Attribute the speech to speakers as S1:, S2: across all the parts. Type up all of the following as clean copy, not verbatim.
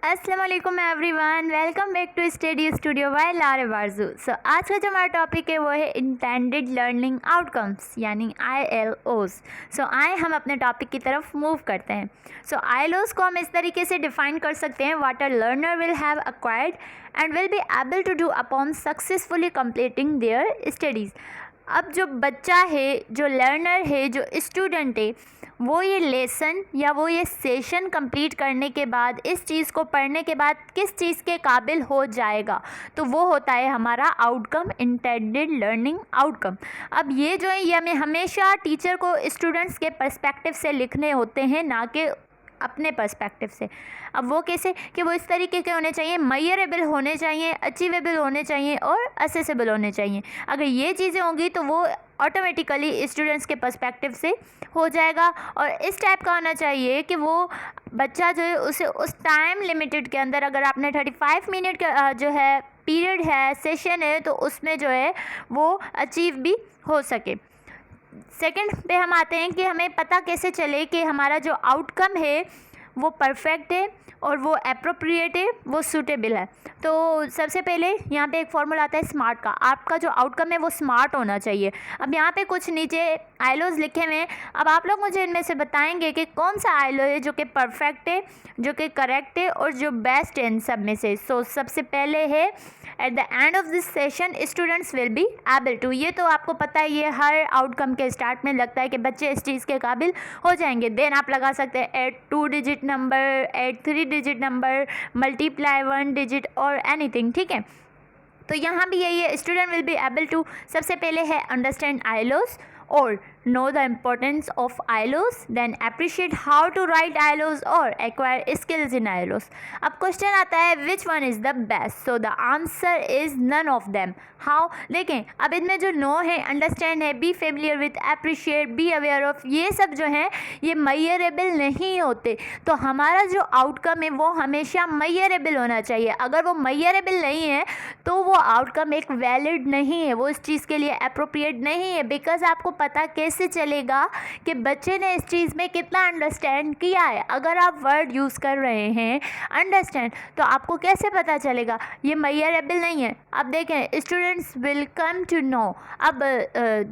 S1: अस्सलाम वालेकुम everyone, welcome back to study studio by लारे बारजू। आज का जो हमारा टॉपिक है वो है इंटेंडेड लर्निंग आउटकम्स यानी ILOs। आए हम अपने टॉपिक की तरफ मूव करते हैं। ILOs को हम इस तरीके से डिफाइन कर सकते हैं, what a learner will have acquired and will be able to do upon successfully completing their studies. अब जो बच्चा है, जो लर्नर है, जो स्टूडेंट है, वो ये लेसन या वो ये सेशन कंप्लीट करने के बाद, इस चीज़ को पढ़ने के बाद किस चीज़ के काबिल हो जाएगा, तो वो होता है हमारा आउटकम, इंटेंडेड लर्निंग आउटकम। अब ये जो है ये हमें हमेशा टीचर को स्टूडेंट्स के पर्सपेक्टिव से लिखने होते हैं, ना कि अपने पर्सपेक्टिव से। अब वो कैसे कि वो इस तरीके के होने चाहिए, मेजरेबल होने चाहिए, अचीवेबल होने चाहिए और असेसेबल होने चाहिए। अगर ये चीज़ें होंगी तो वो ऑटोमेटिकली स्टूडेंट्स के पर्सपेक्टिव से हो जाएगा। और इस टाइप का होना चाहिए कि वो बच्चा जो है उसे उस टाइम लिमिटेड के अंदर, अगर आपने 35 मिनट का जो है पीरियड है, सेशन है, तो उसमें जो है वो अचीव भी हो सके। सेकंड पे हम आते हैं कि हमें पता कैसे चले कि हमारा जो आउटकम है वो परफेक्ट है और वो एप्रोप्रिएट है, वो सूटेबल है। तो सबसे पहले यहाँ पे एक फॉर्मूला आता है स्मार्ट का। आपका जो आउटकम है वो स्मार्ट होना चाहिए। अब यहाँ पे कुछ नीचे आइलोज लिखे हुए हैं। अब आप लोग मुझे इनमें से बताएंगे कि कौन सा आइलो है जो कि परफेक्ट है, जो कि करेक्ट है और जो बेस्ट है इन सब में से। सबसे पहले है at the end of this session students will be able to. ये तो आपको पता है, ये हर आउटकम के स्टार्ट में लगता है कि बच्चे इस चीज़ के काबिल हो जाएंगे। देन आप लगा सकते हैं at 2 digit number, at 3 digit number, multiply 1 digit और एनीथिंग। ठीक है, तो यहाँ भी यही है, student will be able to. सबसे पहले है अंडरस्टैंड आइलोस और know the importance of ILOs, then appreciate how to write ILOs or acquire skills in ILOs. अब क्वेश्चन आता है which one is the best? So the answer is none of them. How? देखें, अब इनमें जो know है, understand है, be familiar with, appreciate, be aware of, ये सब जो है ये measurable नहीं होते। तो हमारा जो आउटकम है वो हमेशा measurable होना चाहिए। अगर वो measurable नहीं है तो वो आउटकम एक वैलिड नहीं है, वो इस चीज़ के लिए अप्रोप्रिएट नहीं है। बिकॉज आपको पता कैसे चलेगा कि बच्चे ने इस चीज़ में कितना अंडरस्टैंड किया है। अगर आप वर्ड यूज़ कर रहे हैं अंडरस्टैंड, तो आपको कैसे पता चलेगा? ये मेजरेबल नहीं है। अब देखें, students will come to know. अब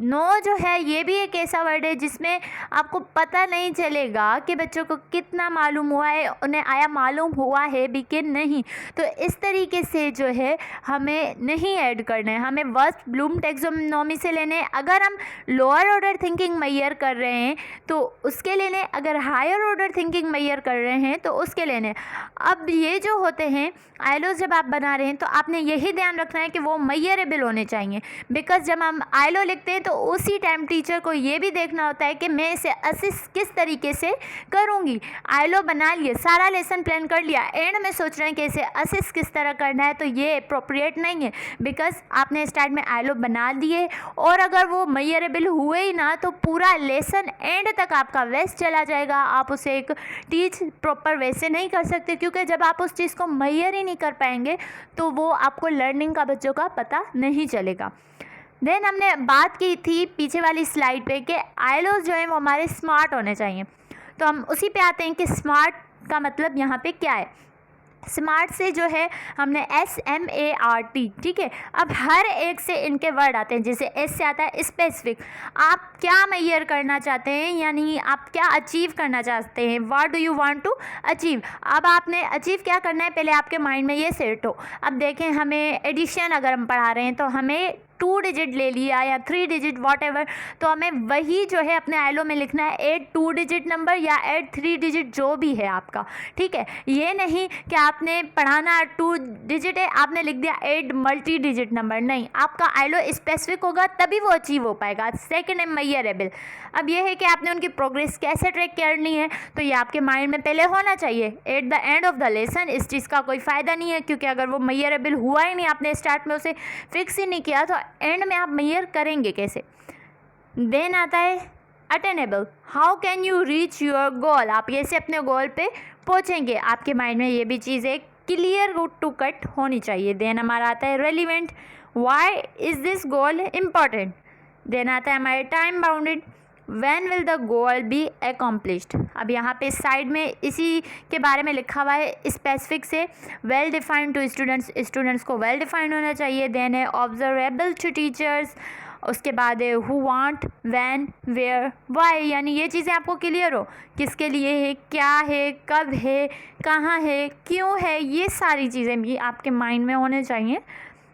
S1: नो जो है ये भी एक ऐसा वर्ड है जिसमें आपको पता नहीं चलेगा कि बच्चों को कितना मालूम हुआ है, उन्हें आया मालूम हुआ है भी कि नहीं। तो इस तरीके से जो है हमें नहीं ऐड करना है, हमें वर्स्ट ब्लूम टैक्सोनॉमी से लेने। अगर हम लोअर ऑर्डर थिंकिंग मेजर कर रहे हैं तो उसके लेने, अगर हायर ऑर्डर थिंकिंग मेजर कर रहे हैं तो उसके लेने। अब ये जो होते हैं आइलोज जब आप बना रहे हैं तो आपने यही ध्यान रखना है कि वो मेजरेबल होने चाहिए। बिकॉज जब हम आइलो लिखते हैं तो उसी टाइम टीचर को ये भी देखना होता है कि मैं इसे असिस्ट किस तरीके से करूँगी। आइलो बना लिए, सारा लेसन प्लान कर लिया, एंड में सोच रहे हैं कि इसे असिस्ट किस तरह करना है, तो ये अप्रोप्रिएट नहीं है। बिकॉज आपने स्टार्ट में आइलो बना दिए और अगर वो मेजरेबल हुए ही ना तो पूरा लेसन एंड तक आपका वेस्ट चला जाएगा। आप उसे एक टीच प्रॉपर वे से नहीं कर सकते, क्योंकि जब आप उस चीज़ को मेजर ही नहीं कर पाएंगे तो वो आपको लर्निंग का बच्चों का पता नहीं चलेगा। देन हमने बात की थी पीछे वाली स्लाइड पे कि आइलोज जो है वो हमारे स्मार्ट होने चाहिए। तो हम उसी पे आते हैं कि स्मार्ट का मतलब यहाँ पे क्या है। स्मार्ट से जो है हमने SMART, ठीक है। अब हर एक से इनके वर्ड आते हैं, जैसे S से आता है स्पेसिफिक। आप क्या मेजर करना चाहते हैं, यानी आप क्या अचीव करना चाहते हैं, what do you want to achieve. अब आपने अचीव क्या करना है, पहले आपके माइंड में ये सेट हो। अब देखें, हमें एडिशन अगर हम पढ़ा रहे हैं तो हमें 2 डिजिट ले लिया या 3 डिजिट वॉटएवर, तो हमें वही जो है अपने आइलो में लिखना है, एड 2 डिजिट नंबर या एड 3 डिजिट जो भी है आपका। ठीक है, ये नहीं कि आपने पढ़ाना 2 डिजिट है, आपने लिख दिया एड मल्टी डिजिट नंबर। नहीं, आपका आइलो स्पेसिफिक होगा तभी वो अचीव हो पाएगा। सेकेंड है मेजरेबल। अब ये है कि आपने उनकी प्रोग्रेस कैसे ट्रैक करनी है, तो ये आपके माइंड में पहले होना चाहिए। Eight the end of the lesson इस चीज़ का कोई फ़ायदा नहीं है, क्योंकि अगर वो मेजरेबल हुआ ही नहीं, आपने स्टार्ट में उसे फिक्स ही नहीं किया, तो एंड में आप मेजर करेंगे कैसे। देन आता है attainable. How can you reach your goal. आप कैसे अपने गोल पे पहुँचेंगे, आपके माइंड में ये भी चीज़ है क्लियर टू कट होनी चाहिए। देन हमारा आता है relevant. Why is this goal important. Then आता है हमारे time bounded. When will the goal be accomplished. अब यहाँ पे साइड में इसी के बारे में लिखा हुआ है स्पेसिफिक से, well defined to students, students को वेल डिफाइंड होना चाहिए। देन है ऑब्जर्वेबल टू टीचर्स, उसके बाद है who want, when, where, why, यानी ये चीज़ें आपको क्लियर हो, किसके लिए है, क्या है, कब है, कहाँ है, क्यों है, ये सारी चीज़ें भी आपके माइंड में होने चाहिए।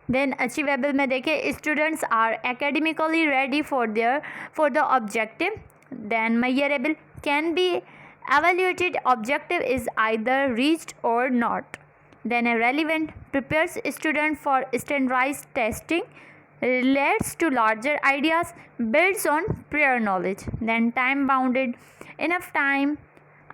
S1: देन अचीवेबल में देखें, students are academically ready for the objective. Then measurable, can be evaluated, objective is either reached or not. Then a relevant, prepares student for standardized testing, relates to larger ideas, builds on prior knowledge. Then time bounded, enough time,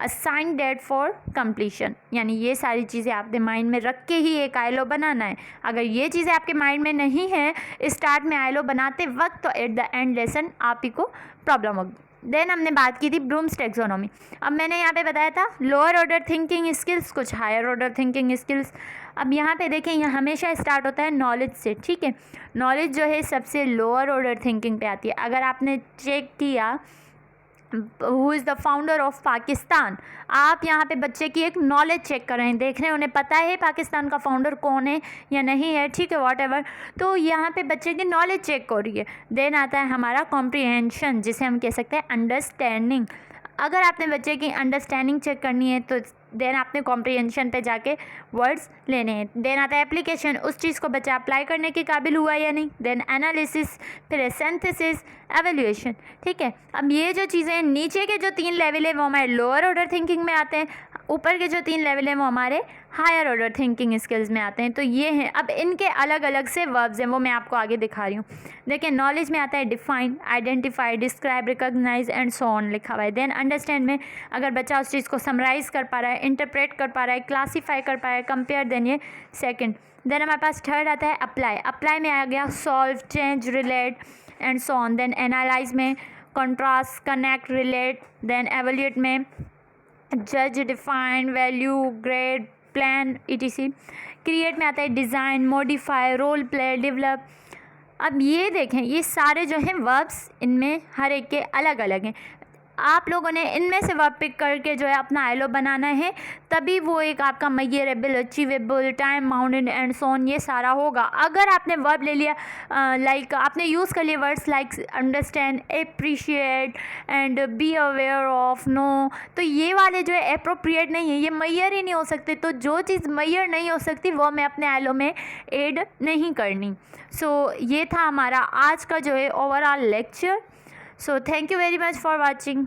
S1: assign date for completion, यानी ये सारी चीज़ें आपके mind में रख के ही एक ILO बनाना है। अगर ये चीज़ें आपके माइंड में नहीं है स्टार्ट में आईएलओ बनाते वक्त, तो एट द एंड लेसन आप ही को प्रॉब्लम होगी। देन हमने बात की थी ब्लूम्स टैक्सोनॉमी। अब मैंने यहाँ पे बताया था लोअर ऑर्डर थिंकिंग स्किल्स, कुछ हायर ऑर्डर थिंकिंग स्किल्स। अब यहाँ पे देखें, यह हमेशा स्टार्ट होता है नॉलेज से, ठीक है। नॉलेज जो है सबसे लोअर ऑर्डर थिंकिंग पे आती है। अगर आपने चेक किया who is the founder of Pakistan, आप यहाँ पे बच्चे की एक नॉलेज चेक कर रहे हैं, देख रहे हैं उन्हें पता है पाकिस्तान का फाउंडर कौन है या नहीं है, ठीक है, वॉट एवर। तो यहाँ पे बच्चे की नॉलेज चेक हो रही है। देन आता है हमारा कॉम्प्रिहेंशन, जिसे हम कह सकते हैं अंडरस्टैंडिंग। अगर आपने बच्चे की अंडरस्टैंडिंग चेक करनी है तो देन आपने कॉम्प्रिहेंशन पे जाके वर्ड्स लेने हैं। देन आता है एप्लीकेशन, उस चीज़ को बच्चा अप्लाई करने के काबिल हुआ या नहीं। देन एनालिसिस, फिर सिंथेसिस, एवेल्यूएशन, ठीक है। अब ये जो चीज़ें नीचे के जो 3 लेवल है वो हमारे लोअर ऑर्डर थिंकिंग में आते हैं, ऊपर के जो 3 लेवल हैं वो हमारे हायर ऑर्डर थिंकिंग स्किल्स में आते हैं। तो ये हैं, अब इनके अलग अलग से वर्ब्स हैं, वो मैं आपको आगे दिखा रही हूँ। देखिए, नॉलेज में आता है define, identify, describe, recognise and so on लिखा हुआ है। देन अंडरस्टैंड में अगर बच्चा उस चीज़ को समराइज़ कर पा रहा है, इंटरप्रेट कर पा रहा है, क्लासीफाई कर पा रहा है, कंपेयर, देन ये सेकेंड। देन हमारे पास थर्ड आता है अप्लाई। अप्लाई में आ गया solve, change, relate and so on. Then analyse में contrast, connect, relate. Then evaluate में जज, define, value, grade, plan, etc। Create में आता है design, modify, role play, develop. अब ये देखें, ये सारे जो हैं वर्ब्स, इनमें हर एक के अलग अलग हैं। आप लोगों ने इनमें से वर्ब पिक करके जो है अपना आईएलओ बनाना है, तभी वो एक आपका measurable, achievable, time bounded and so on ये सारा होगा। अगर आपने वर्ब ले लिया लाइक आपने यूज़ कर लिया words like understand, appreciate and be aware of, know, तो ये वाले जो है अप्रोप्रिएट नहीं है, ये मैयर ही नहीं हो सकते। तो जो चीज़ मैयर नहीं हो सकती वो मैं अपने आईएलओ में ऐड नहीं करनी। सो ये था हमारा आज का जो है overall lecture. So thank you very much for watching.